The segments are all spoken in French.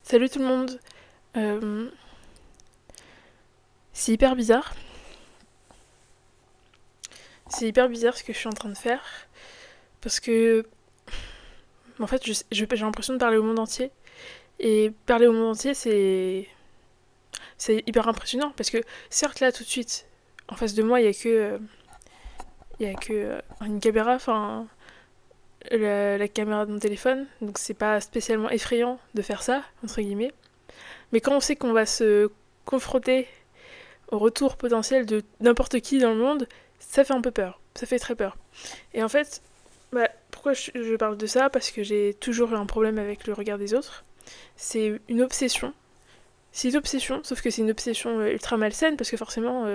Salut tout le monde. Euh, c'est hyper bizarre. C'est hyper bizarre ce que je suis en train de faire. Parce que, en fait, j'ai l'impression de parler au monde entier. Et parler au monde entier, c'est hyper impressionnant. Parce que, certes, là, tout de suite, en face de moi, il y a que une caméra, enfin, la caméra de mon téléphone. Donc, c'est pas spécialement effrayant de faire ça, entre guillemets. Mais quand on sait qu'on va se confronter au retour potentiel de n'importe qui dans le monde, ça fait un peu peur. Ça fait très peur. Et en fait, pourquoi je parle de ça? Parce que j'ai toujours eu un problème avec le regard des autres. C'est une obsession. C'est une obsession, sauf que c'est une obsession ultra malsaine, parce que forcément,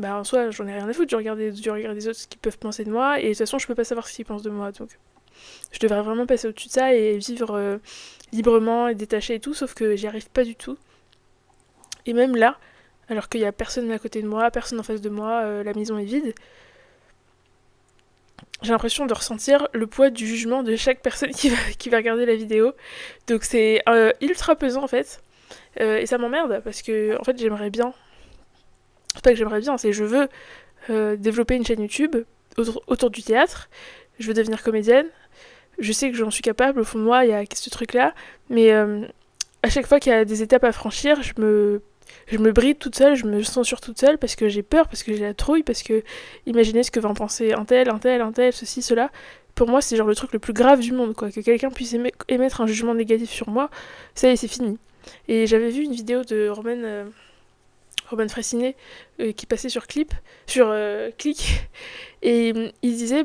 en soi, j'en ai rien à foutre du regard des autres, ce qu'ils peuvent penser de moi, et de toute façon, je peux pas savoir ce qu'ils pensent de moi, donc je devrais vraiment passer au-dessus de ça et vivre librement et détaché et tout, sauf que j'y arrive pas du tout. Et même là, alors qu'il y a personne à côté de moi, personne en face de moi, la maison est vide, j'ai l'impression de ressentir le poids du jugement de chaque personne qui va regarder la vidéo. Donc c'est ultra pesant en fait. Et ça m'emmerde parce que en fait j'aimerais bien. C'est pas que j'aimerais bien, c'est je veux développer une chaîne YouTube autour du théâtre. Je veux devenir comédienne. Je sais que j'en suis capable, au fond de moi il y a ce truc là. Mais à chaque fois qu'il y a des étapes à franchir, je me bride toute seule, je me censure toute seule parce que j'ai peur, parce que j'ai la trouille, parce que imaginez ce que va en penser un tel, ceci, cela. Pour moi, c'est genre le truc le plus grave du monde, quoi. Que quelqu'un puisse émettre un jugement négatif sur moi, ça y est, c'est fini. Et j'avais vu une vidéo de Roman Fressinet qui passait sur Click, et il disait,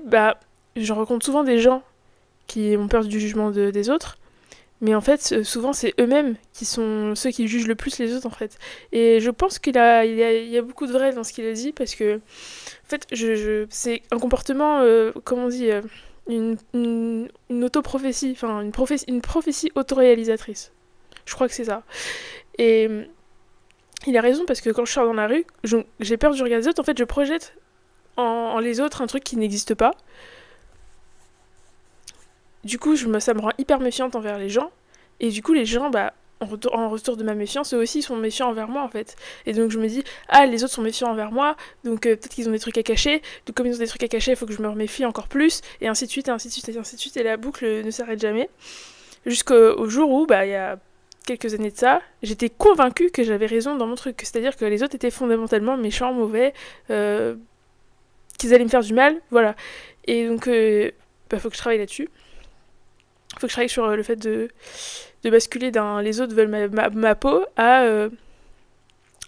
je rencontre souvent des gens qui ont peur du jugement des autres, mais en fait, souvent, c'est eux-mêmes qui sont ceux qui jugent le plus les autres, en fait. Et je pense qu'il y a beaucoup de vrai dans ce qu'il a dit, parce que, en fait, c'est un comportement, comment on dit, une autoprophétie, enfin, une prophétie autoréalisatrice. Je crois que c'est ça. Et il a raison, parce que quand je sors dans la rue, j'ai peur du regard des autres, en fait, je projette en les autres un truc qui n'existe pas. Du coup, ça me rend hyper méfiante envers les gens. Et du coup, les gens, en retour de ma méfiance, eux aussi sont méfiants envers moi, en fait. Et donc, je me dis, ah, les autres sont méfiants envers moi, donc peut-être qu'ils ont des trucs à cacher. Donc, comme ils ont des trucs à cacher, il faut que je me méfie encore plus. Et ainsi de suite, et ainsi de suite, et ainsi de suite. Et la boucle ne s'arrête jamais. Jusqu'au jour où, il y a quelques années de ça, j'étais convaincue que j'avais raison dans mon truc. C'est-à-dire que les autres étaient fondamentalement méchants, mauvais, qu'ils allaient me faire du mal, voilà. Et donc, faut que je travaille là-dessus. Faut que je travaille sur le fait de basculer d'un les autres veulent ma peau à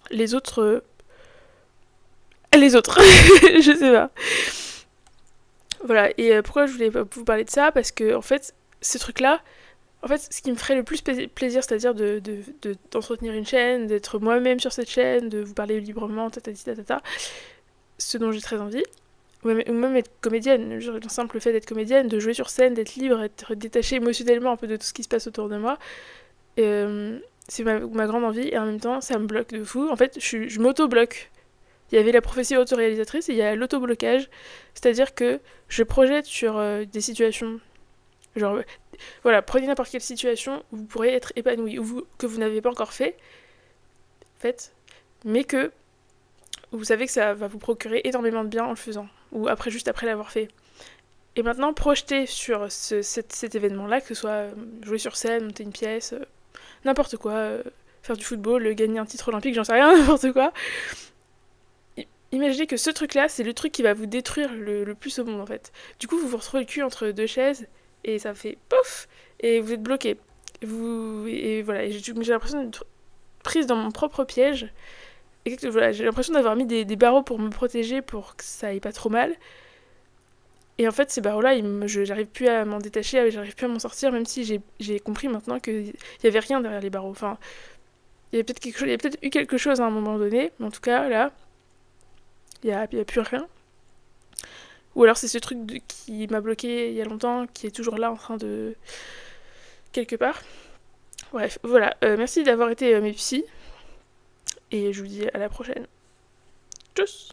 les autres. Les autres. Je sais pas. Voilà. Et pourquoi je voulais vous parler de ça? Parce que, en fait, ce truc-là, en fait, ce qui me ferait le plus plaisir, c'est-à-dire d'entretenir une chaîne, d'être moi-même sur cette chaîne, de vous parler librement, ce dont j'ai très envie, ou même être comédienne, genre le simple fait d'être comédienne, de jouer sur scène, d'être libre, être détachée émotionnellement un peu de tout ce qui se passe autour de moi, c'est ma grande envie, et en même temps ça me bloque de fou. En fait, je m'auto-bloque. Il y avait la prophétie autoréalisatrice et il y a l'auto-blocage, c'est-à-dire que je projette sur des situations, genre, voilà, prenez n'importe quelle situation où vous pourrez être épanoui, que vous n'avez pas encore fait, mais que vous savez que ça va vous procurer énormément de bien en le faisant, ou juste après l'avoir fait. Et maintenant, projeter sur cet événement-là, que ce soit jouer sur scène, monter une pièce, n'importe quoi, faire du football, gagner un titre olympique, j'en sais rien, n'importe quoi. Imaginez que ce truc-là, c'est le truc qui va vous détruire le plus au monde, en fait. Du coup, vous vous retrouvez le cul entre deux chaises, et ça fait pouf, et vous êtes bloqué. Et voilà, j'ai l'impression d'être prise dans mon propre piège. Et voilà, j'ai l'impression d'avoir mis des barreaux pour me protéger, pour que ça aille pas trop mal. Et en fait, ces barreaux-là, j'arrive plus à m'en détacher, j'arrive plus à m'en sortir, même si j'ai compris maintenant qu'il y avait rien derrière les barreaux. Enfin, il y avait peut-être eu quelque chose à un moment donné, mais en tout cas, là, il y a plus rien. Ou alors c'est ce truc qui m'a bloqué il y a longtemps, qui est toujours là en train de... quelque part. Bref, voilà. Merci d'avoir été mes psys, et je vous dis à la prochaine. Tchuss!